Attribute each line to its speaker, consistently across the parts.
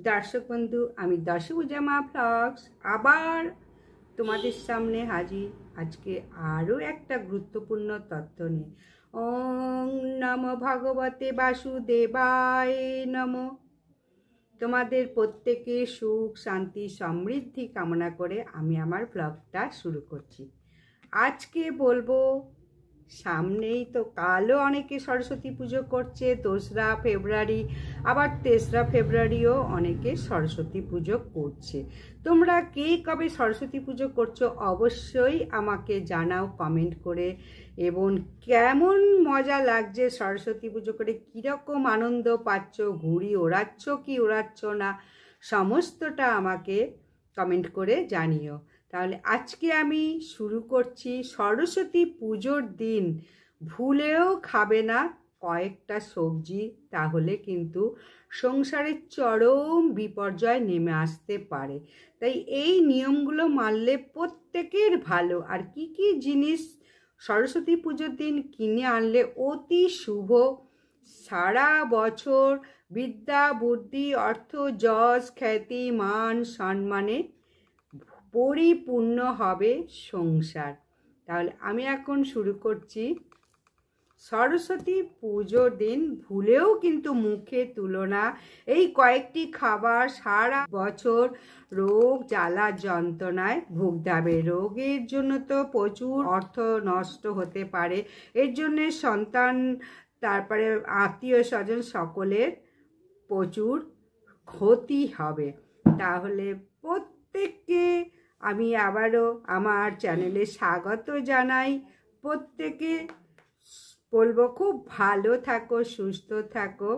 Speaker 1: দর্শক বন্ধু, আমি দর্শকুজামা ব্লগস আবার তোমাদের সামনে হাজির। আজকে আরও একটা গুরুত্বপূর্ণ তথ্য নিয়ে। ওং নমো ভগবতে বাসুদেবায় নমো। তোমাদের প্রত্যেকের সুখ শান্তি সমৃদ্ধি কামনা করে আমি আমার ব্লগটা শুরু করছি। আজকে বলবো, সামনেই তো কালও অনেকে সরস্বতী পুজো করছে 2রা ফেব্রুয়ারি, আবার 3রা ফেব্রুয়ারিও অনেকে সরস্বতী পুজো করছে। তোমরা কে কবে সরস্বতী পুজো করছো অবশ্যই আমাকে জানাও কমেন্ট করে, এবং কেমন মজা লাগছে সরস্বতী পুজো করে, কীরকম আনন্দ পাচ্ছ, ঘুড়ি ওড়াচ্ছ কি ওড়াচ্ছ না, সমস্তটা আমাকে কমেন্ট করে জানিও। তাহলে আজকে আমি শুরু করছি। সরস্বতী পুজোর দিন ভুলেও খাবে না কয়েকটা সবজি, তাহলে কিন্তু সংসারের চরম বিপর্যয় নেমে আসতে পারে। তাই এই নিয়মগুলো মানলে প্রত্যেকের ভালো। আর কি কি জিনিস সরস্বতী পুজোর দিন কিনে আনলে অতি শুভ, সারা বছর বিদ্যা বুদ্ধি অর্থ যশ খ্যাতি মান সম্মানে পরিপূর্ণ হবে সংসার। তাহলে আমি এখন শুরু করছি। সরস্বতী পুজোর দিন ভুলেও কিন্তু মুখে তুলো না এই কয়েকটি খাবার, সারা বছর রোগ জ্বালা যন্ত্রণায় ভুগতে হবে। রোগের জন্য তো প্রচুর অর্থ নষ্ট হতে পারে, এর জন্যে সন্তান তারপরে আত্মীয় স্বজন সকলের প্রচুর ক্ষতি হবে। তাহলে প্রত্যেককে আমি আবারও আমার চ্যানেলে স্বাগত জানাই। প্রত্যেকে বলবো খুব ভালো থাকো, সুস্থ থাকো।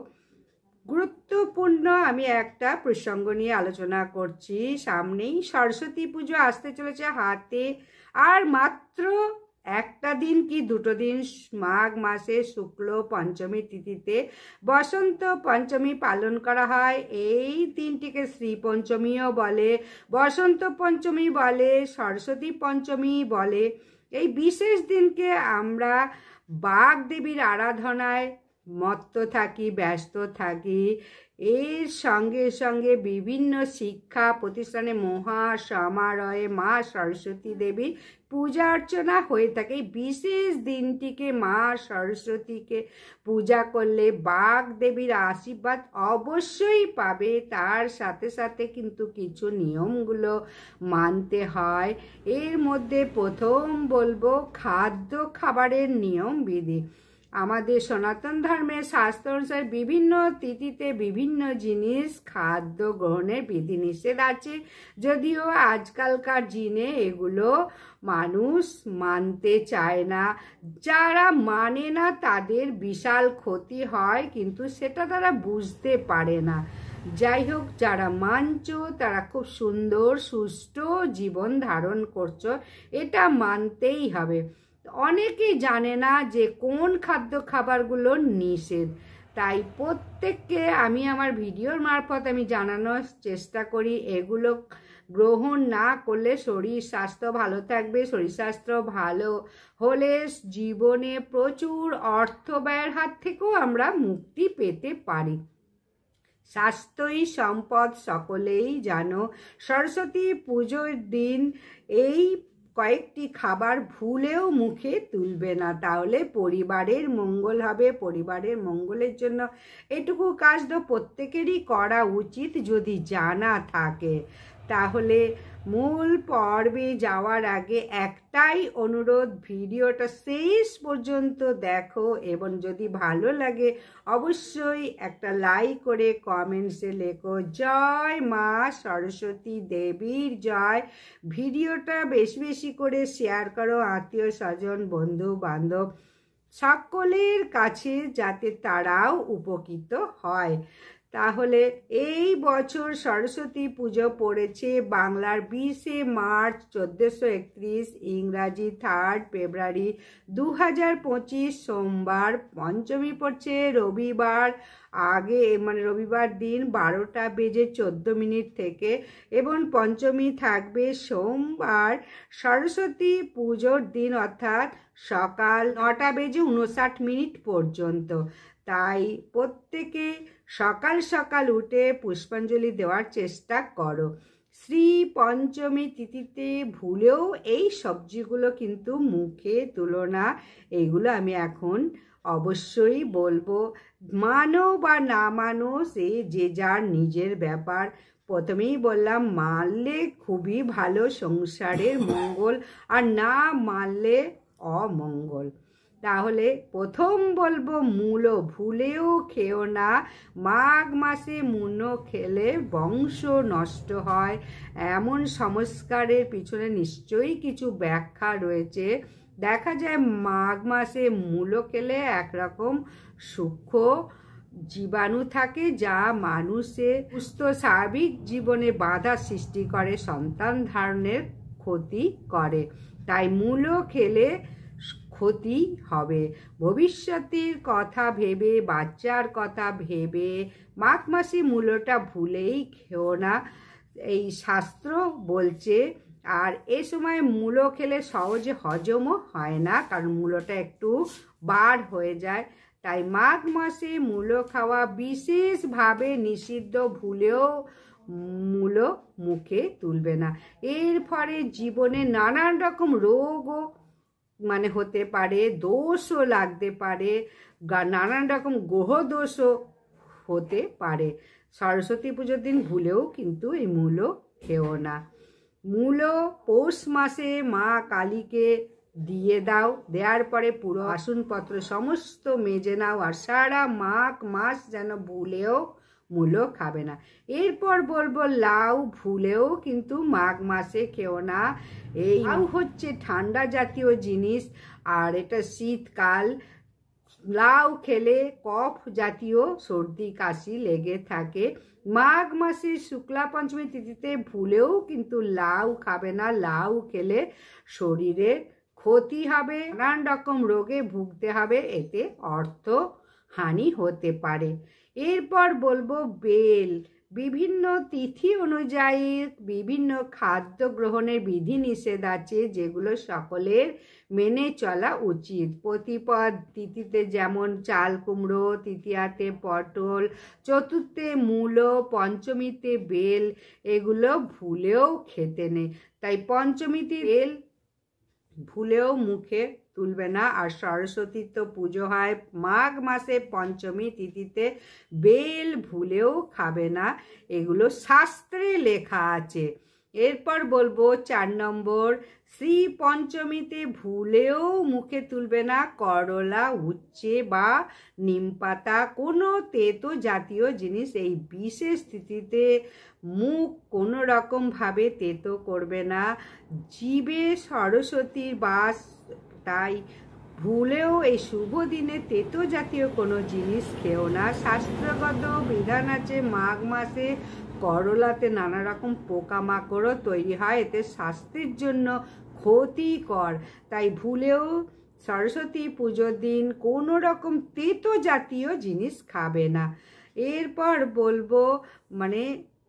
Speaker 1: গুরুত্বপূর্ণ আমি একটা প্রসঙ্গ নিয়ে আলোচনা করছি। সামনেই সরস্বতী পুজো আসতে চলেছে হাতে, আর মাত্র একটা দিন কি 2টো দিন, মাঘ মাসে শুক্ল পঞ্চমী তিথিতে বসন্ত পঞ্চমী পালন করা হয়। এই দিনটিকে শ্রী পঞ্চমীও বলে, বসন্ত পঞ্চমী বলে, সরস্বতী পঞ্চমী বলে। এই বিশেষ দিনকে আমরা বাগ দেবীর আরাধনায় মত্ত থাকি, ব্যস্ত থাকি। এর সঙ্গে সঙ্গে বিভিন্ন শিক্ষা প্রতিষ্ঠানে মহা সমারোহে মা সরস্বতী দেবীর পূজা অর্চনা হয়ে থাকে। বিশেষ দিনটিকে মা সরস্বতীকে পূজা করলে বাগ দেবীর আশীর্বাদ অবশ্যই পাবে। তার সাথে সাথে কিন্তু কিছু নিয়মগুলো মানতে হয়। এর মধ্যে প্রথম বলবো খাবারের নিয়ম বিধি। আমাদের সনাতন ধর্মের শাস্ত্র অনুসারে বিভিন্ন তিথিতে বিভিন্ন জিনিস খাদ্য গ্রহণের বিধিনিষেধ আছে, যদিও আজকালকার দিনে এগুলো মানুষ মানতে চায় না। যারা মানে না তাদের বিশাল ক্ষতি হয়, কিন্তু সেটা তারা বুঝতে পারে না। যাই হোক, যারা মানছো তারা খুব সুন্দর সুস্থ জীবন ধারণ করছো, এটা মানতেই হবে। অনেকেই জানে না যে কোন খাবারগুলো নিষেধ, তাই প্রত্যেককে আমি আমার ভিডিওর মারফত আমি জানানোর চেষ্টা করি এগুলো গ্রহণ না করলে শরীর স্বাস্থ্য ভালো থাকবে। শরীর স্বাস্থ্য ভালো হলে জীবনে প্রচুর অর্থ ব্যয়ের হাত থেকেও আমরা মুক্তি পেতে পারি। স্বাস্থ্যই সম্পদ সকলেই জানো। সরস্বতী পুজোর দিন এই কয়েকটি খাবার ভুলেও মুখে তুলবে না, তাহলে পরিবারের মঙ্গল হবে। পরিবারের মঙ্গলের জন্য এটুকু কাজ তো প্রত্যেকেরই করা উচিত যদি জানা থাকে। তাহলে মূল পর্বে যাওয়ার আগে একটাই অনুরোধ, ভিডিওটা শেষ পর্যন্ত দেখো, এবং যদি ভালো লাগে অবশ্যই একটা লাইক করে কমেন্টসে লেখো জয় মা সরস্বতী দেবীর জয়। ভিডিওটা বেশি বেশি করে শেয়ার করো আত্মীয় স্বজন বন্ধু বান্ধব সকলের কাছে, যাতে তারাও উপকৃত হয়। তাহলে এই বছর সরস্বতী পুজো পড়েছে বাংলার 20শে মার্চ 1431, ইংরাজি 3rd ফেব্রুয়ারি 2025 সোমবার। পঞ্চমী পড়ছে রবিবার আগে, মানে রবিবার দিন 12:14 থেকে, এবং পঞ্চমী থাকবে সোমবার সরস্বতী পুজোর দিন, অর্থাৎ সকাল 9:59 পর্যন্ত। তাই প্রত্যেকে সকাল সকাল উঠে পুষ্পাঞ্জলি দেওয়ার চেষ্টা করো। শ্রী পঞ্চমী তিথিতে ভুলেও এই সবজিগুলো কিন্তু মুখে তুলো না। এইগুলো আমি এখন অবশ্যই বলবো, মানো বা না মানো সে যে যার নিজের ব্যাপার। প্রথমেই বললাম, মানলে খুবই ভালো, সংসারের মঙ্গল, আর না মানলে অমঙ্গল। তাহলে প্রথম বলবো, মূলো ভুলেও খেও না। মাঘ মাসে মূলো খেলে বংশ নষ্ট হয়, এমন সংস্কারের পিছনে নিশ্চয়ই কিছু ব্যাখ্যা রয়েছে। দেখা যায় মাঘ মাসে মূলো খেলে একরকম সূক্ষ্ম জীবাণু থাকে, যা মানুষের সুস্থ স্বাভাবিক জীবনে বাধা সৃষ্টি করে, সন্তান ধারণের ক্ষতি করে। তাই মূলো খেলে ক্ষতি হবে। ভবিষ্যতের কথা ভেবে, বাচ্চার কথা ভেবে মাঘ মাসে মূলোটা ভুলেই খেও না, এই শাস্ত্র বলছে। আর এ সময় মূলো খেলে সহজে হজমও হয় না, কারণ মূলোটা একটু বার হয়ে যায়। তাই মাঘ মাসে মূলো খাওয়া বিশেষভাবে নিষিদ্ধ। ভুলেও মূলো মুখে তুলবে না। এর ফলে জীবনে নানান রকম রোগও হতে পারে, দোষও লাগতে পারে, নানান রকম গ্রহ দোষও হতে পারে। সরস্বতী পুজোর দিন ভুলেও কিন্তু এই মূলো খেও না। মূলো পৌষ মাসে মা কালীকে দিয়ে দাও, দেওয়ার পরে পুরো বাসনপত্র সমস্ত মেজে নাও, আর সারা মাঘ মাস যেন ভুলেও মূলো খাবে না। এরপর বলবো, লাউ ভুলেও কিন্তু মাঘ মাসে খেও না। এই লাউ হচ্ছে ঠান্ডা জাতীয় জিনিস, আর এটা শীতকাল। লাউ খেলে কফ জাতীয় সর্দি কাশি লেগে থাকে। মাঘ মাসে শুক্লা পঞ্চমী তিথিতে ভুলেও কিন্তু লাউ খাবে না। লাউ খেলে শরীরের ক্ষতি হবে, নানান রকম রোগে ভুগতে হবে, এতে অর্থ হানি হতে পারে। এরপর বলবো, বেল। বিভিন্ন তিথি অনুযায়ী বিভিন্ন খাদ্য গ্রহণের বিধি নিষেধ আছে, যেগুলো সকলের মেনে চলা উচিত। প্রতিপদ তিথিতে যেমন চাল কুমড়ো, তৃতীয়াতে পটল, চতুর্থে মূলো, পঞ্চমীতে বেল, এগুলো ভুলেও খেতে নেই। তাই পঞ্চমীতে বেল ভুলেও মুখে তুলবে না। আর সরস্বতীর তো পুজো হয় মাঘ মাসে পঞ্চমী তিথিতে, বেল ভুলেও খাবে না, এগুলো শাস্ত্রে লেখা আছে। এরপর বলবো 4 নম্বর, শ্রী পঞ্চমীতে ভুলেও মুখে তুলবে না করলা, উচ্ছে বা নিমপাতা, কোনো তেতো জাতীয় জিনিস। এই বিশেষ তিথিতে মুখ কোনো রকমভাবে তেতো করবে না। জীবে সরস্বতীর বাস, তাই ভুলেও এই শুভ দিনে তেতো জাতীয় কোনো জিনিস খেও না। শাস্ত্রগত বিধান আছে, মাঘ মাসে করলাতে নানা রকম পোকামাকড়ও তৈরি হয়, এতে স্বাস্থ্যের জন্য ক্ষতিকর। তাই ভুলেও সরস্বতী পুজোর দিন কোনো রকম তেতো জাতীয় জিনিস খাবে না। এরপর বলবো,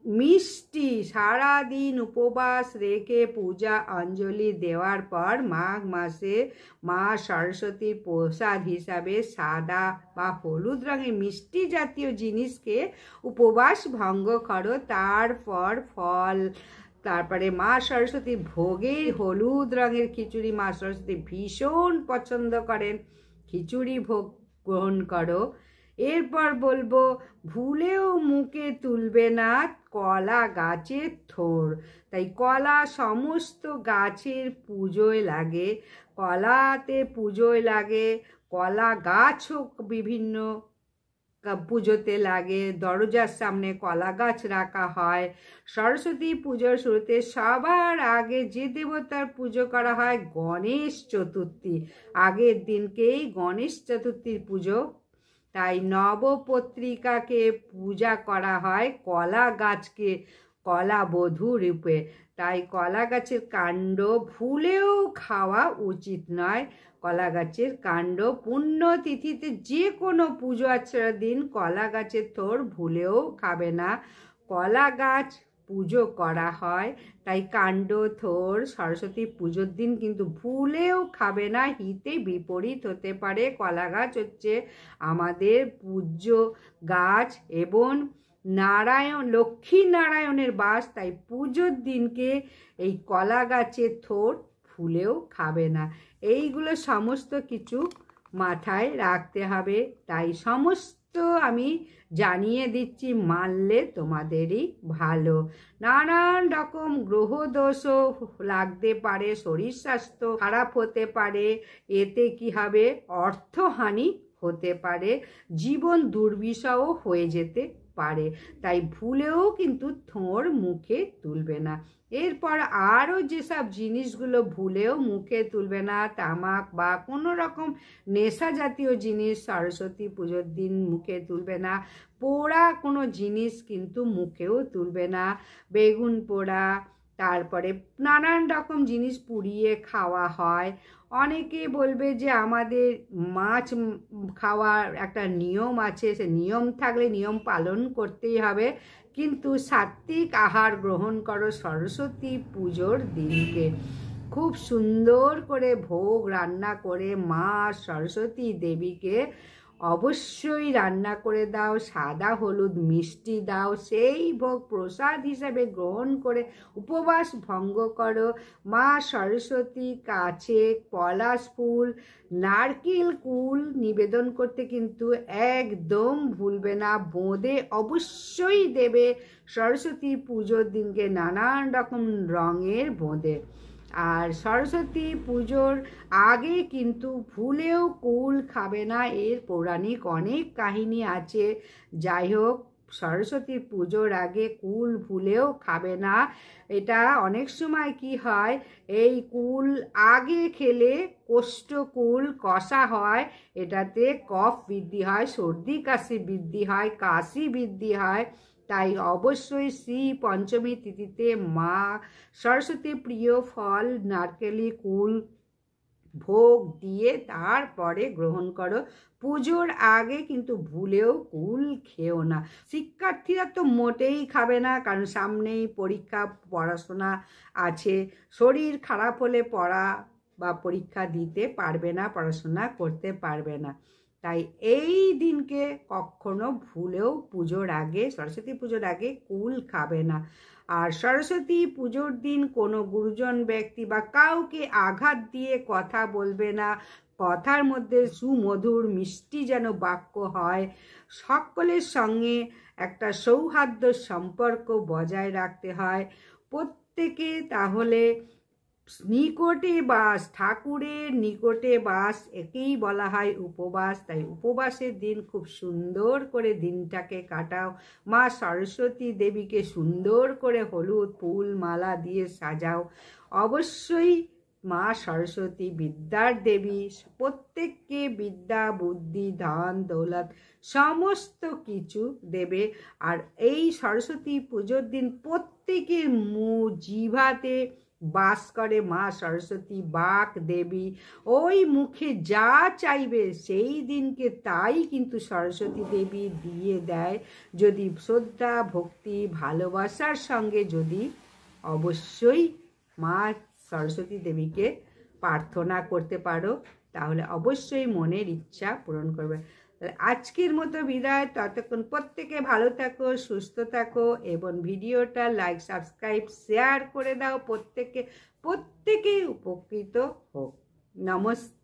Speaker 1: মিষ্টি। সারাদিন উপবাস রেখে পূজা অঞ্জলি দেওয়ার পর মাঘ মাসে মা সরস্বতীর প্রসাদ হিসাবে সাদা বা হলুদ রঙের মিষ্টি জাতীয় জিনিসকে উপবাস ভঙ্গ করো। তারপর ফল, তারপরে মা সরস্বতী ভোগে হলুদ রঙের খিচুড়ি মা সরস্বতী ভীষণ পছন্দ করেন, খিচুড়ি ভোগ গ্রহণ করো। এরপর বলবো, ভুলেও মুখে তুলবে না কলা গাছের থোড়। তাই কলা সমস্ত গাছের পুজোয় লাগে, কলাতে পুজোয় লাগে, কলা গাছও বিভিন্ন পুজোতে লাগে, দরজার সামনে কলা গাছ রাখা হয়। সরস্বতী পুজোর শুরুতে সবার আগে যে দেবতার পুজো করা হয়, গণেশ চতুর্থী, আগের দিনকেই গণেশ চতুর্থীর পুজো। তাই নবপত্রিকাকে পূজা করা হয় কলা গাছকে কলা বধূ রূপে। তাই কলা গাছের কাণ্ড ভুলেও খাওয়া উচিত নয়। কলা গাছের কাণ্ড পুণ্যতিথিতে যে কোনো পুজো আর্চনার দিন কলা গাছের থোড় ভুলেও খাবে না। কলা গাছ পুজো করা হয়। তাই কাণ্ড থোড় সরস্বতী পুজোর দিন কিন্তু ভুলেও খাবে না, হিতে বিপরীত হতে পারে। কলা গাছ হচ্ছে আমাদের পূজ্য গাছ এবং লক্ষ্মী নারায়ণের বাস, তাই পুজোর দিনকে এই কলা গাছের থোড় ভুলেও খাবে না। এইগুলো সমস্ত কিছু মাথায় রাখতে হবে। তাই সমস্ত আমি জানিয়ে দিচ্ছি, মানলে তোমাদেরই ভালো। নানান রকম গ্রহ দোষও লাগতে পারে, শরীর স্বাস্থ্য খারাপ হতে পারে, এতে কি হবে অর্থহানি হতে পারে, জীবন দুর্বিষহও হয়ে যেতে পারে। তাই ভুলেও কিন্তু থোড় মুখে তুলবে না। এরপর আরও যেসব জিনিসগুলো ভুলেও মুখে তুলবে না, তামাক বা কোনো রকম নেশা জাতীয় জিনিস সরস্বতী পুজোর দিন মুখে তুলবে না। পোড়া কোনো জিনিস কিন্তু মুখেও তুলবে না, বেগুন পোড়া, তারপরে নানান রকম জিনিস পুড়িয়ে খাওয়া হয়। অনেকে বলবে যে আমাদের মাছ খাওয়ার একটা নিয়ম আছে, সে নিয়ম থাকলে নিয়ম পালন করতেই হবে, কিন্তু সাত্ত্বিক আহার গ্রহণ করো সরস্বতী পুজোর দিনকে। খুব সুন্দর করে ভোগ রান্না করে মা সরস্বতী দেবীকে অবশ্যই রান্না করে দাও, সাদা হলুদ মিষ্টি দাও, সেই ভোগ প্রসাদ হিসাবে গ্রহণ করে উপবাস ভঙ্গ করো। মা সরস্বতীর কাছে পলাশ ফুল, নারকেল কুল নিবেদন করতে কিন্তু একদম ভুলবে না। বোঁদে অবশ্যই দেবে সরস্বতী পুজোর দিনকে নানান রকম রঙের বোঁদে। আর সরস্বতী পুজোর আগে কিন্তু ভুলেও কুল খাবে না, এর পৌরাণিক অনেক কাহিনী আছে। যাই হোক, সরস্বতী পুজোর আগে কুল ভুলেও খাবে না। এটা অনেক সময় কি হয়, এই কুল আগে খেলে কোষ্ঠকুল কষা হয়, এটাতে কফ বৃদ্ধি হয়, সর্দি কাশি বৃদ্ধি হয়, কাশি বৃদ্ধি হয়। তাই অবশ্যই শ্রী পঞ্চমী তিথিতে মা সরস্বতীর প্রিয় ফল নারকেলি কুল ভোগ দিয়ে তারপরে গ্রহণ করো। পুজোর আগে কিন্তু ভুলেও কুল খেও না। শিক্ষার্থীরা তো মোটেই খাবে না, কারণ সামনেই পরীক্ষা, পড়াশোনা আছে। শরীর খারাপ হলে পড়া বা পরীক্ষা দিতে পারবে না, পড়াশোনা করতে পারবে না। তাই এই দিনকে কখনো ভুলেও পুজোর আগে, সরস্বতী পুজোর আগে কুল খাবে না। আর সরস্বতী পুজোর দিন কোনো গুরুজন ব্যক্তি বা কাউকে আঘাত দিয়ে কথা বলবে না। কথার মধ্যে সুমধুর মিষ্টি যেন বাক্য হয়। সকলের সঙ্গে একটা সৌহার্দ্য সম্পর্ক বজায় রাখতে হয় প্রত্যেকে। তাহলে নিকটে বাস, ঠাকুরের নিকটে বাস, একেই বলা হয় উপবাস। তাই উপবাসের দিন খুব সুন্দর করে দিনটাকে কাটাও। মা সরস্বতী দেবীকে সুন্দর করে হলুদ ফুল মালা দিয়ে সাজাও। অবশ্যই মা সরস্বতী বিদ্যার দেবী, প্রত্যেককে বিদ্যা বুদ্ধি ধন দৌলত সমস্ত কিছু দেবে। আর এই সরস্বতী পুজোর দিন প্রত্যেকের জিভাতে বাস করে মা সরস্বতী বাক দেবী। ওই মুখে যা চাইবে সেই দিনকে তাই কিন্তু সরস্বতী দেবী দিয়ে দেয়, যদি শ্রদ্ধা ভক্তি ভালোবাসার সঙ্গে যদি অবশ্যই মা সরস্বতী দেবীকে প্রার্থনা করতে পারো, তাহলে অবশ্যই মনের ইচ্ছা পূরণ করবে। আজকের মতো বিদায়। ততক্ষণ প্রত্যেকে ভালো থাকো, সুস্থ থাকো এবং ভিডিওটা লাইক সাবস্ক্রাইব শেয়ার করে দাও। প্রত্যেকে উপকৃত হোক। নমস্তে।